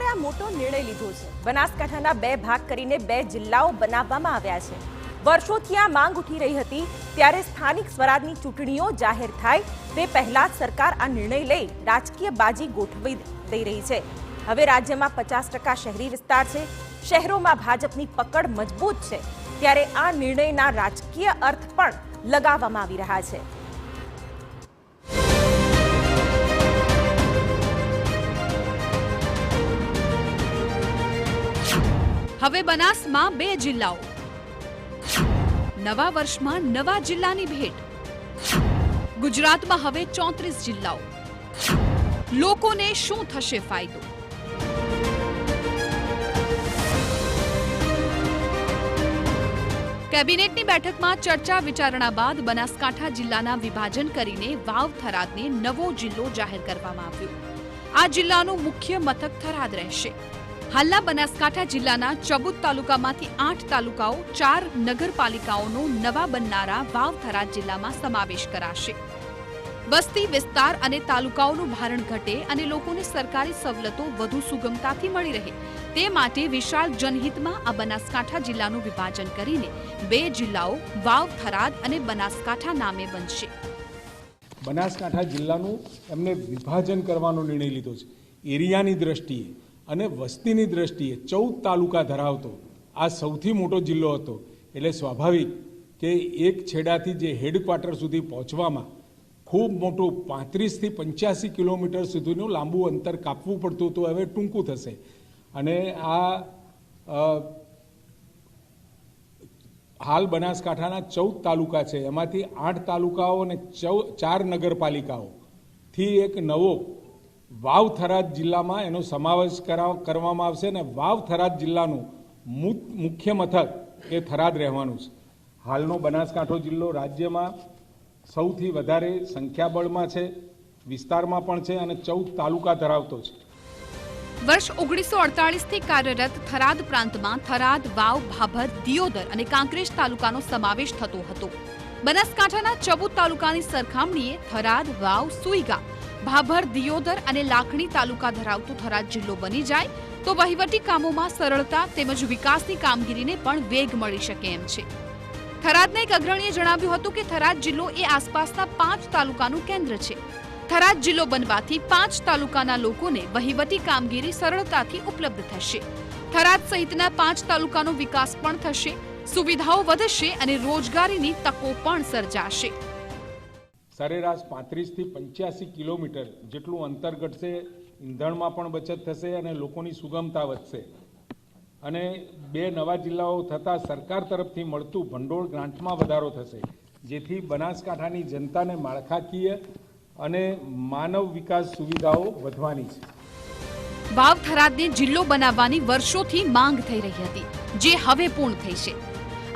સરકારે આ મોટો નિર્ણય લીધો છે। બનાસકાંઠાના 2 ભાગ કરીને 2 જિલ્લાઓ બનાવવામાં આવ્યા છે। વર્ષોથી આ માંગ ઉઠી રહી હતી, ત્યારે સ્થાનિક સ્વરાજની ચૂંટણીઓ જાહેર થાય તે પહેલા જ સરકાર આ નિર્ણય લઈ રાજકીય બાજી ગોઠવી દઈ રહી છે। હવે રાજ્યમાં 50% શહેરી વિસ્તાર છે, શહેરોમાં ભાજપની પકડ મજબૂત છે, ત્યારે આ નિર્ણયના રાજકીય અર્થ પણ લગાવવામાં આવી રહ્યા છે। હવે બનાસમાં 2 જિલ્લાઓ, નવા વર્ષમાં નવા જિલ્લાની ભેટ। ગુજરાતમાં હવે 34 જિલ્લાઓ, લોકોને શું થશે ફાયદો? કેબિનેટની બેઠકમાં ચર્ચા વિચારણા બાદ બનાસકાંઠા જિલ્લાના વિભાજન કરીને વાવ થરાદને નવો જિલ્લો જાહેર કરવામાં આવ્યો। આ જિલ્લાનું મુખ્ય મથક થરાદ રહેશે। હાલના બનાસકાંઠા જિલ્લાના 14 તાલુકામાંથી 8 તાલુકાઓ, 4 નગરપાલિકાઓનો નવા બનનારા વાવ થરાદ જિલ્લામાં સમાવેશ કરાશે। વસ્તી વિસ્તાર અને તાલુકાઓનું ભારણ ઘટે અને લોકોને સરકારી સવલતો વધુ સુગમતાથી મળી રહે તે માટે વિશાળ જનહિતમાં આ બનાસકાંઠા જિલ્લાનું વિભાજન કરીને 2 જિલ્લાઓ વાવ થરાદ અને બનાસકાંઠા નામે બનશે। બનાસકાંઠા જિલ્લાનું એમને વિભાજન કરવાનો નિર્ણય લીધો છે। એરિયાની દ્રષ્ટિએ અને વસ્તીની દ્રષ્ટિએ 14 તાલુકા ધરાવતો આ સૌથી મોટો જિલ્લો હતો, એટલે સ્વાભાવિક કે એક છેડાથી જે હેડક્વાર્ટર સુધી પહોંચવામાં ખૂબ મોટું 35 થી 85 કિલોમીટર સુધીનું લાંબુ અંતર કાપવું પડતું હતું, હવે ટૂંકું થશે। અને આ હાલ બનાસકાંઠાના 14 તાલુકા છે, એમાંથી 8 તાલુકાઓ અને 4 નગરપાલિકાઓથી એક નવો વાવ થરાદ જિલ્લામાં એનો સમાવેશ કરવામાં આવશે અને વાવ થરાદ જિલ્લાનું મુખ્ય મથક એ થરાદ રહેવાનું છે। હાલનો બનાસકાંઠો જિલ્લો રાજ્યમાં સૌથી વધારે સંખ્યાબળમાં છે, વિસ્તારમાં પણ છે અને 14 તાલુકા ધરાવતો છે। વર્ષ 1948 થી કાર્યરત થરાદ પ્રાંતમાં થરાદ, વાવ, ભાભર, દિયોદર અને કાંકરેજ તાલુકાનો સમાવેશ થતો હતો। બનાસકાંઠાના 14 તાલુકાની સરખામણીએ થરાદ, વાવ, સુઈગા, ભાભર, દિયોદર અને લાખણી તાલુકા ધરાવતો થરાદ જિલ્લો બની જાય તો વહીવટી કામોમાં સરળતા તેમજ વિકાસની કામગીરીને પણ વેગ મળી શકે એમ છે। થરાદના એક અગ્રણીએ જણાવ્યું હતું કે થરાદ જિલ્લો એ આસપાસના 5 તાલુકાનું કેન્દ્ર છે। થરાદ જિલ્લો બનવાથી 5 તાલુકાના લોકોને વહીવટી કામગીરી સરળતાથી ઉપલબ્ધ થશે। થરાદ સહિતના 5 તાલુકાનો વિકાસ પણ થશે, સુવિધાઓ વધશે અને રોજગારીની તકો પણ સર્જાશે। સરેરાશ 35 થી 85 કિલોમીટર જેટલું અંતર ઘટશે, ઈંધણમાં પણ બચત થશે અને લોકોની સુગમતા વધશે। અને 2 નવા જિલ્લાઓ થતાં સરકાર તરફથી મળતું ભંડોળ ગ્રાન્ટમાં વધારો થશે, જેથી બનાસકાંઠાની જનતાને માળખાકીય અને માનવ વિકાસ સુવિધાઓ વધવાની છે। વાવ થરાદને જિલ્લો બનાવવાની વર્ષોથી માંગ થઈ રહી હતી, જે હવે પૂર્ણ થઈ છે।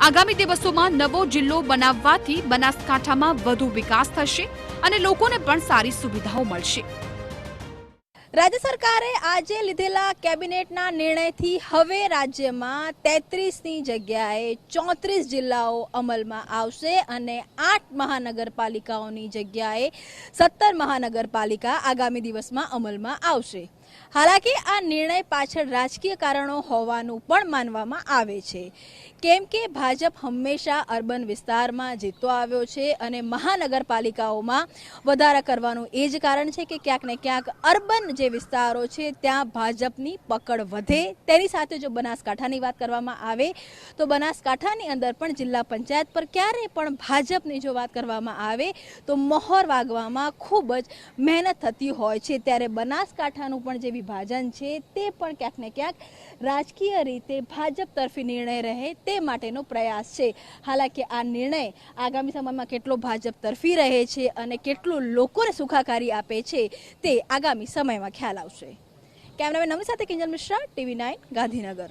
આગામી દિવસોમાં નવો જિલ્લો બનાવવાથી બનાસકાંઠામાં વધુ વિકાસ થશે અને લોકોને પણ સારી સુવિધાઓ મળશે। રાજ્ય સરકારે આજે લીધેલા કેબિનેટના નિર્ણયથી હવે રાજ્યમાં 33ની જગ્યાએ 34 જિલ્લાઓ અમલમાં આવશે અને 8 મહાનગરપાલિકાઓની જગ્યાએ 17 મહાનગરપાલિકા આગામી દિવસમાં અમલમાં આવશે। હાલાકી આ નિર્ણય પાછળ રાજકીય કારણો હોવાનું પણ માનવામાં આવે છે, કેમ કે ભાજપ હંમેશા અર્બન વિસ્તારમાં જીતતો આવ્યો છે અને મહાનગરપાલિકાઓમાં વધારા કરવાનું એ જ કારણ છે કે ક્યાંક ને ક્યાંક અર્બન જે વિસ્તારો છે ત્યાં ભાજપની પકડ વધે। તેની સાથે જો બનાસકાંઠાની વાત કરવામાં આવે તો બનાસકાંઠાની અંદર પણ જિલ્લા પંચાયત પર ક્યારેય પણ ભાજપની જો વાત કરવામાં આવે તો મહોર વાગવામાં ખૂબ જ મહેનત થતી હોય છે, ત્યારે બનાસકાંઠાનું પણ જે વિભાજન છે તે પણ ક્યાંક ને ક્યાંક રાજકીય રીતે ભાજપ તરફી નિર્ણય રહે તે માટેનો પ્રયાસ છે। હાલાકી આ નિર્ણય આગામી સમયમાં કેટલો ભાજપ તરફી રહે છે અને કેટલું લોકોને સુખાકારી આપે છે તે આગામી સમયમાં ખ્યાલ આવશે। કેમેરામેન નવી સાથે કિંજલ મિશ્રા, TV9 ગાંધીનગર।